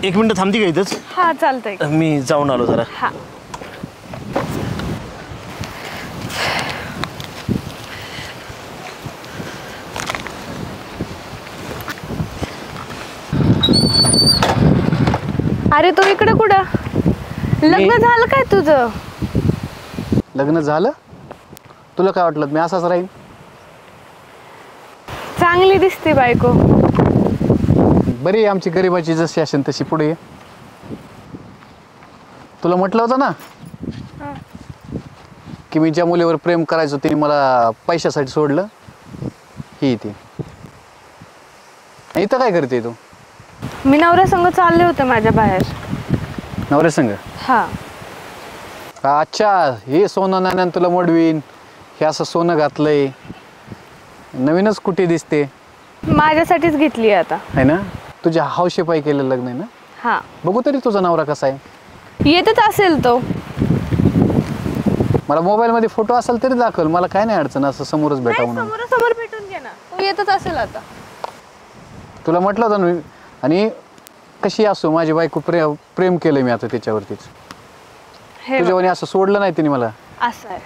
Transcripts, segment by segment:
एक मिनिट थांबती का इथंच? हा चालतंय. मी जाऊन आलो जरा. हा. अरे तू इकडे कुठं? लग्न झालं काय तुझं? लग्न झालं? तुला काय वाटलं मी असाच राहीन? चांगली दिसते बायको. बरी आमची गरिबाची जशी असेल तशी पुढे ये. तुला म्हटलं होतं ना की मी ज्या मुलीवर प्रेम करायचो तिने मला पैशासाठी सोडलं. ही ती. इथं काय करते तू? मी नवऱ्यासंग चालले होते माझ्या बाहेर. नवऱ्यासंग? हा. अच्छा, हे सोनं नाण्यान तुला मोडवीन. हे असं सोनं घातलंय. नवीनच कुठे दिसते. माझ्यासाठीच घेतली आता. आहे ना? तुझ्या हौशेपायी केलेलं लग्न आहे ना? हा. बघू तरी तुझा नवरा कसा आहे. येतच असेल तो. मला मोबाईलमध्ये फोटो असेल तरी दाखल. मला काय नाही अडचण असं समोरच भेटा म्हणून. समोरासमोर भेटून घे ना. तो येतच असेल आता. तुला म्हटलं होतं ना. आणि कशी असो माझी बायको प्रेम केलं मी आता त्याच्यावरतीच. तुझ्यावर असं सोडलं नाही तिने मला. असं आहे.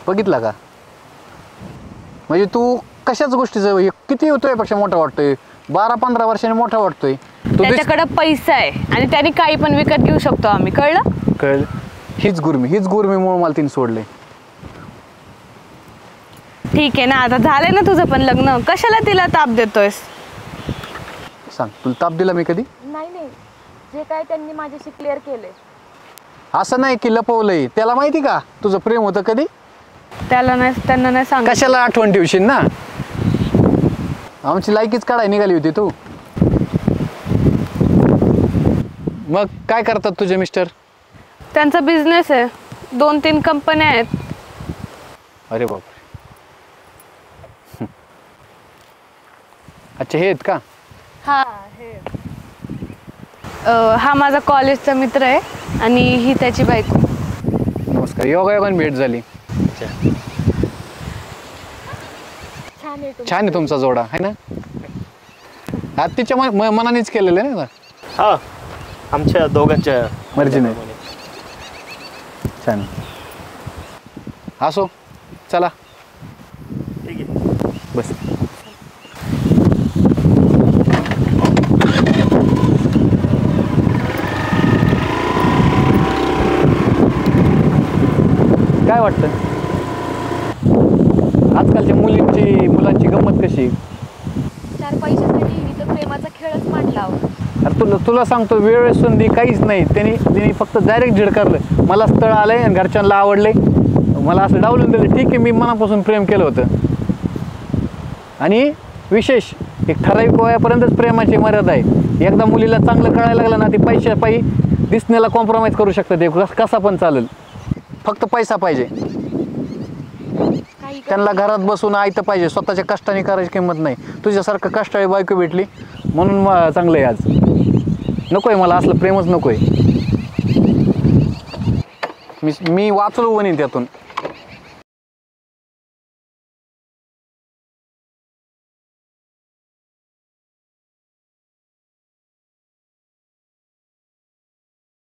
बघितला का? म्हणजे तू कशाच गोष्टीचं किती होतोय पेक्षा मोठा वाटतोय. 12-15 वर्षांनी मोठा वाटतोय. त्याच्याकडे पैसा आहे आणि त्याने काही पण विकत घेऊ शकतो आम्ही. कळलं? कळलं. हीच गुरमीमुळे मला तिने सोडले. ठीक आहे ना, आता झालंय ना तुझं पण लग्न. कशाला तिला ताप देतोयस? सांग, तुला ताप दिला मी कधी? नाही नाही, जे काय त्यांनी माझ्याशी क्लिअर केलंय. असं नाही की लपवलंय. त्याला माहिती का तुझं प्रेम होतं कधी? त्यांना नाही सांग. कशाला आठवण ठेवशील ना. आमची लायकीच काढाय निघाली होती तू. मग काय करतात तुझे मिस्टर? त्यांचा बिझनेस आहे. 2-3 कंपन्या आहेत. अरे बाप. अच्छा, हे आहेत का? हा, हा माझा कॉलेजचा मित्र आहे आणि ही त्याची बायको. नमस्कार. योगायोगाने भेट झाली. छान आहे तुमचा जोडा, है ना? आज तिच्या मनानेच केलेलं आहे ना? हा, आमच्या दोघांच्या मर्जीने. छान. असो, चला. ठीक आहे, बस. काय वाटतं आजकालच्या मुलांची गंमत कशी? 4 पैशासाठी इथं प्रेमाचा खेळच मांडला. अरे तुला सांगतो, वेळ संधी काहीच नाही. त्यांनी फक्त डायरेक्ट झिडकारलं. मला स्थळ आलंय आणि घरच्यांना आवडले. मला असं डावलून दिलं. ठीक आहे, मी मनापासून प्रेम केलं होतं. आणि विशेष एक ठराविक वयापर्यंतच प्रेमाची मर्यादा आहे. एकदा मुलीला चांगलं कळायला लागलं ना, ती पैशापायी दिसण्याला कॉम्प्रोमाइज करू शकतात. ते कसा पण चालेल. फक्त पैसा पाहिजे. त्यांना घरात बसून आयतं पाहिजे. स्वतःच्या कष्टाने करायची किंमत नाही. तुझ्यासारखं कष्टाळी बायको भेटली म्हणून चांगलं आहे आज. नको आहे मला असलं प्रेमच नको आहे. मी वाचलो म्हणेन त्यातून.